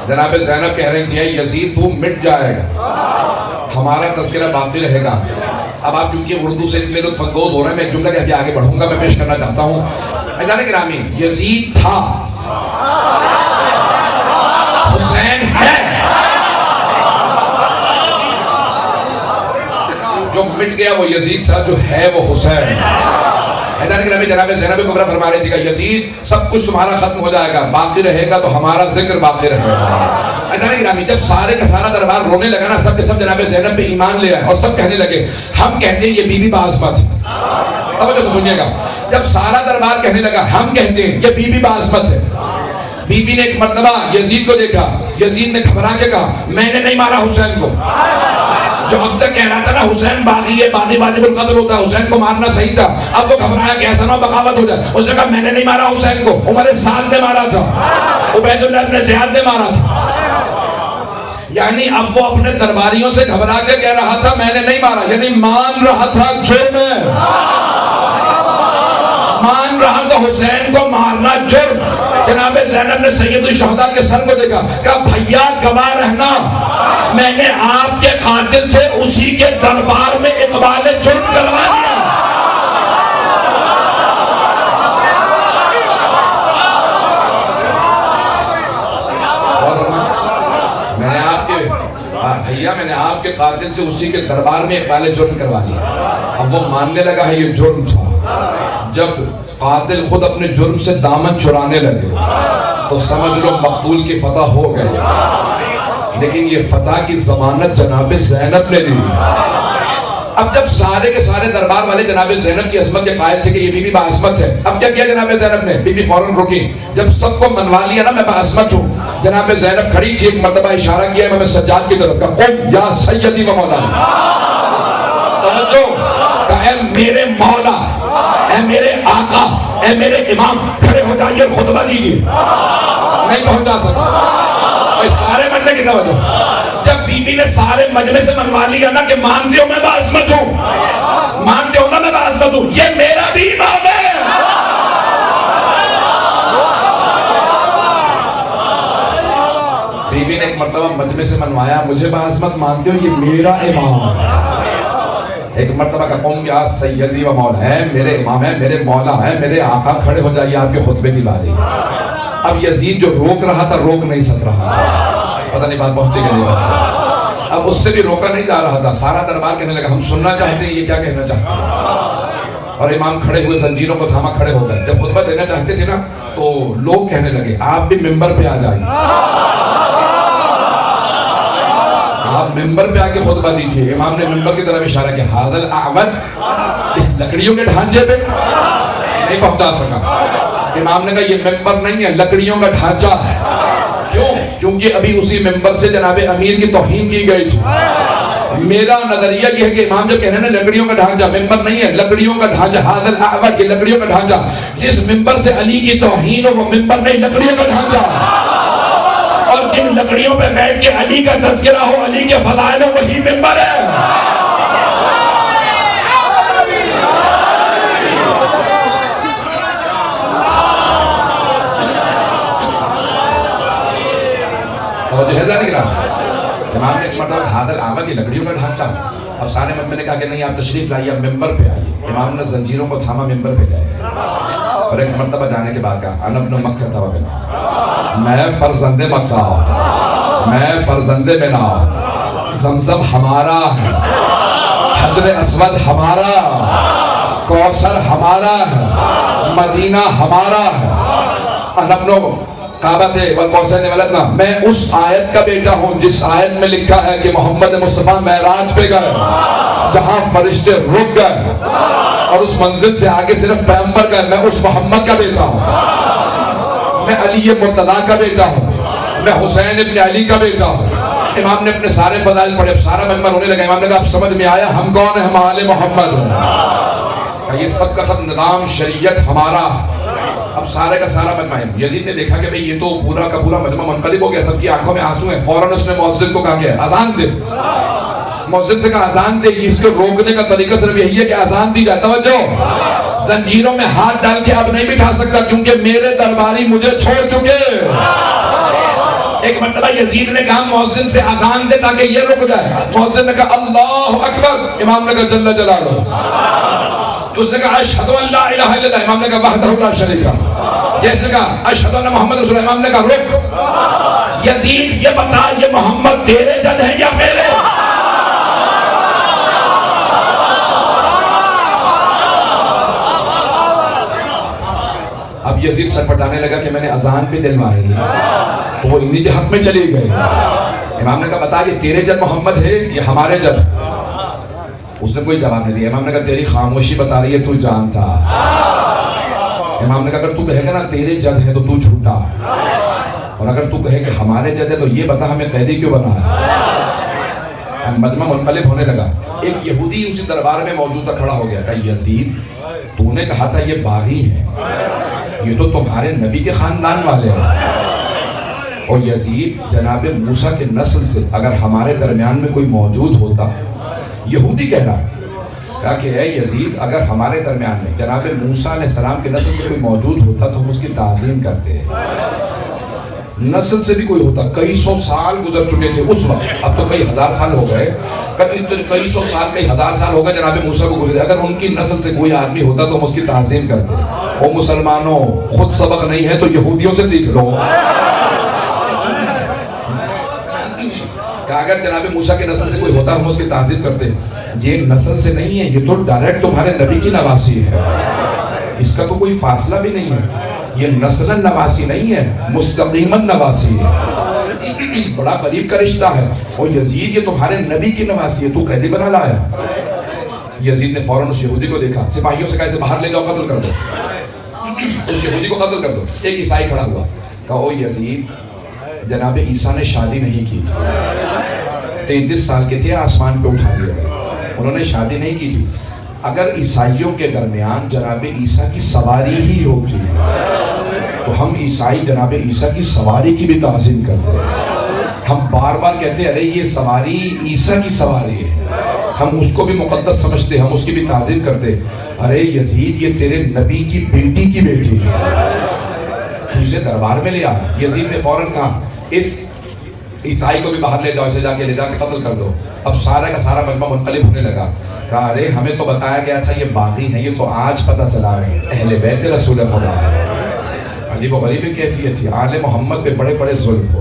جناب زینب کہہ رہی تھی یزید تو مٹ جائے گا، ہمارا تذکرہ باقی رہے گا۔ اب آپ کیونکہ اردو سے اتنے لطف اندوز ہو رہے ہیں، میں جملہ کہہ کے آگے بڑھوں گا، میں پیش کرنا چاہتا ہوں۔ عزیزان گرامی، یزید تھا، حسین ہے، جو مٹ گیا وہ یزید تھا، جو ہے وہ حسین۔ عزیزان گرامی، جناب زینب کبریٰ فرما رہی تھی کہ یزید سب کچھ تمہارا ختم ہو جائے گا، باقی رہے گا تو ہمارا ذکر باقی رہے گا۔ عزیزان گرامی، جب سارے کا سارا دربار رونے لگا نا، سب کے سب جناب زینب پہ ایمان لے آئے اور سب کہنے لگے ہم کہتے ہیں یہ بی بی باسمت۔ توجہ تو سنیے گا، جب سارا دربار کہنے لگا ہم کہتے ہیں یہ بی بی باسمت ہے، بی بی نے ایک مرتبہ یزید کو دیکھا، یزید نے گھبرا کے کہا میں نے نہیں مارا حسین کو۔ جو اب تک کہہ رہا تھا نا حسین باغی ہے، باغی واجب القتل ہوتا ہے، حسین کو مارنا صحیح تھا، اب وہ گھبرایا کہ ایسا نہ بغاوت ہو جائے، اس نے کہا میں نے نہیں مارا حسین کو، عمر سعد نے مارا تھا، عبید اللہ ابن زیاد نے مارا تھا۔ یعنی اب وہ اپنے درباریوں سے گھبرا کے کہہ رہا تھا میں نے نہیں مارا، یعنی مان رہا تھا جرم ہے، مان رہا تھا حسین کو مارنا جرم۔ جناب زینب نے سید الشہداء کے سر کو دیکھا، کہا بھیا گواہ رہنا، میں نے آپ کے قاتل سے اسی کے دربار میں اقبال جرم کروا دیا۔ میں نے آپ کے قاتل سے اسی کے دربار میں اقبال جرم کروا دیا۔ اب وہ ماننے لگا ہے یہ جرم تھا۔ جب قاتل خود اپنے جرم سے دامن چھڑانے لگے تو سمجھ لو مقتول کی فتح ہو گئی، لیکن یہ فتح کی ضمانت جناب زینب نے دی۔ اب جب سارے کے سارے دربار والے جناب زینب کی عظمت کے قائل تھے کہ یہ بی بی باعظمت ہے، اب کیا کیا جناب زینب نے؟ بی بی فوراً رکی، جب سب کو منوا لیا نا میں باعظمت ہوں، جناب زینب کھڑی تھی، ایک مرتبہ اشارہ کیا امام سجاد کی طرف کا، قم یا سیدی و مولانا، توجہ، کہ اے میرے مولا، اے میرے آقا، اے میرے امام، کھڑے ہو جائیے خطبہ دیجیے۔ نہیں پہنچا سکتا، سارے مجمع کی توجہ، جب بی بی نے سارے مجمع سے منوا لیا نا کہ مانتے ہو میں باعظمت ہوں، مانتے ہو نا میں باعظمت ہوں، یہ میرا بھی امام ہے۔ بی بی نے ایک مرتبہ مجمع سے منوایا، مجھے باعظمت مانتے ہو، یہ میرا امام ہے۔ ایک مرتبہ کا قوم یا سیدی و مولا ہے، میرے امام ہے، میرے مولا ہے، میرے آقا، کھڑے ہو جائیے آپ کے خطبے کی باری۔ اب یزید جو روک رہا تھا روک نہیں سک رہا، پتہ نہیں بات پہنچے گا نہیں، اب اس سے بھی روکا نہیں جا رہا تھا، سارا دربار کہنے لگا ہم سننا چاہتے ہیں یہ کیا کہنا چاہتے ہیں، اور امام کھڑے ہوئے زنجیروں کو تھاما کھڑے ہو گئے۔ جب خطبہ دینا چاہتے تھے نا تو لوگ کہنے لگے آپ بھی ممبر پہ آ جائیں، آپ ممبر پہ آ کے خطبہ دیجئے۔ امام نے ممبر کی طرف اشارہ کیا، ھذا الاعود، اس لکڑیوں کے ڈھانچے پہ نہیں پہنچا سکا۔ امام نے کہا یہ ممبر نہیں ہے، لکڑیوں کا ڈھانچہ ہے۔ کیوں؟ کیونکہ ابھی اسی ممبر سے جناب امیر کی توہین کی گئی تھی۔ میرا نظریہ یہ ہے کہ امام جو کہہ رہے ہیں لکڑیوں کا ڈھانچہ، ممبر نہیں ہے، لکڑیوں کا ڈھانچہ، ھذا الاعود، یہ لکڑیوں کا ڈھانچہ، جس ممبر سے علی کی توہین ہو وہ ممبر نہیں، لکڑیوں کا ڈھانچہ، اور جن لکڑیوں پہ بیٹھ کے علی کا تذکرہ ہو، علی کے فضائل ہو، وہی ممبر ہے۔ امام نے ایک مرتبہ ھذا الاعود، یہ لکڑیوں کا ڈھانچہ، اب سارے مجمع نے کہا کہ نہیں آپ تشریف لائیے، اب ممبر پہ آئیے۔ امام نے زنجیروں کو تھاما، ممبر پہ گئے، اور ایک مرتبہ جانے کے بعد کہا انا ابن مکہ و بنا، میں فرزند مکہ، میں فرزند بنا، زمزم ہمارا ہے، حجر اسود ہمارا، کوثر ہمارا ہے، مدینہ ہمارا ہے، انا ابن کعبۃ والقوسین ولدنا، میں اس آیت کا بیٹا ہوں جس آیت میں لکھا ہے کہ محمد مصطفیٰ معراج پہ گئے جہاں فرشتے رک گئے، اور اس منزل سے آگے صرف پیغمبر گئے، میں اس محمد کا بیٹا ہوں، میں علی مرتضیٰ کا بیٹا ہوں، میں حسین ابن علی کا بیٹا ہوں۔ امام نے اپنے سارے فضائل پڑھے، اب سارا مجمع ہونے لگا، امام نے کہا اب سمجھ میں آیا ہم کون ہیں، ہم آل محمد ہیں، یہ سب کا سب نظام شریعت ہمارا۔ اب سارے کا سارا مجمع ہے، یزید نے دیکھا کہ بھئی یہ تو پورا کا پورا مجمع منقلب ہو گیا، سب کی آنکھوں میں آنسو ہیں، فوراً اس نے مؤذن کو کہا کہ اذان دے، مؤذن سے کہا اذان دے، اس کو روکنے کا طریقہ صرف یہی ہے کہ اذان دی جائے۔ توجہ، زنجیروں میں ہاتھ ڈال کے اب نہیں بٹھا سکتا کیونکہ میرے درباری مجھے چھوڑ چکے، ایک مرتبہ یزید نے کہا مؤذن سے اذان دے تاکہ یہ رک جائے. مؤذن نے کہا اللہ اکبر، امام نے کہا جل جلالہ. اس نے کہا اشہد ان لا الہ الا اللہ، امام نے کہا وحدہ لا شریک لہ. جس نے کہا اشہد ان محمد رسول اللہ، امام نے کہا رک. یزید یہ بتا یہ محمد تیرے جد ہے یا میرے؟ اب یزید سر پٹانے لگا کہ میں نے اذان پہ دلوائی، تو وہ انہی کے حق میں چلے گئے. امام نے کہا بتا یہ تیرے جد محمد ہے یہ ہمارے جد؟ اس نے کوئی جواب نہیں دیا. امام نے کہا تیری خاموشی بتا رہی ہے تو جانتا. امام نے کہا اگر تو کہے گا نا تیرے جد ہے تو تو جھوٹا، اور اگر تو کہے کہ ہمارے جد ہے تو یہ بتا ہمیں قیدی کیوں بنا ہے؟ مجمع منقلب ہونے لگا. ایک یہودی اسی دربار میں موجود تھا، کھڑا ہو گیا. کہا یزید تو نے کہا تھا یہ باغی ہیں، یہ تو تمہارے نبی کے خاندان والے ہیں. اور یزید جناب موسیٰ کے نسل سے اگر ہمارے درمیان میں کوئی موجود ہوتا، یہودی کہہ رہا ہے، کہا کہ اے یزید اگر ہمارے درمیان میں جناب موسیٰ علیہ السلام کے نسل سے کوئی موجود ہوتا تو ہم اس کی تعظیم کرتے. نسل سے بھی کوئی ہوتا، کئی سو سال گزر چکے تھے اس وقت، اب تو کئی ہزار سال ہو گئے، کئی سو سال کئی ہزار سال ہو گئے جناب موسیٰ کو گزرے. اگر ان کی نسل سے کوئی آدمی ہوتا تو ہم اس کی تعظیم کرتے. او مسلمانوں خود سبق نہیں ہے تو یہودیوں سے سیکھ لو. کہ اگر جناب موسیٰ کے نسل سے کوئی ہوتا ہم اس کی تعظیم کرتے. یہ نسل سے نہیں ہے، یہ تو ڈائریکٹ تمہارے نبی کی نواسی ہے، اس کا تو کوئی فاصلہ بھی نہیں ہے. یہ نسل نواسی نہیں ہے، مستقیماً نواسی ہے، بڑا قریب کا رشتہ ہے. اور یزید یہ تمہارے نبی کی نواسی ہے، تو قیدی بنا لایا. یزید نے فوراً اس یہودی کو دیکھا، سپاہیوں سے کہا اسے باہر لے جاؤ قتل کر دو. اس یہودی کو قتل کر دو. ایک عیسائی کھڑا ہوا، کہا او یزید جناب عیسیٰ نے شادی نہیں کی، 33 سال کے تھے آسمان پہ اٹھا لیا گیا، انہوں نے شادی نہیں کی تھی. اگر عیسائیوں کے درمیان جناب عیسیٰ کی سواری ہی ہوتی تو ہم عیسائی جناب عیسیٰ کی سواری کی بھی تعظیم کرتے. ہم بار بار کہتے ارے یہ سواری عیسیٰ کی سواری ہے، ہم اس کو بھی مقدس سمجھتے، ہم اس کی بھی تعظیم کرتے. ارے یزید یہ تیرے نبی کی بیٹی کی بیٹی ہے، اسے دربار میں لے آ. یزید نے فوراً کہا اس عیسائی کو بھی باہر لے جاؤ، اسے جا کے قتل کر دو. اب سارا کا سارا مجمع منقلب ہونے لگا. کہا ارے ہمیں تو بتایا گیا تھا یہ باغی ہیں، یہ تو آج پتہ چلا رہے ہیں اہل بیت رسول خدا. عجیب و غریب کیفیت تھی. آل محمد پہ بڑے بڑے ظلم ہو.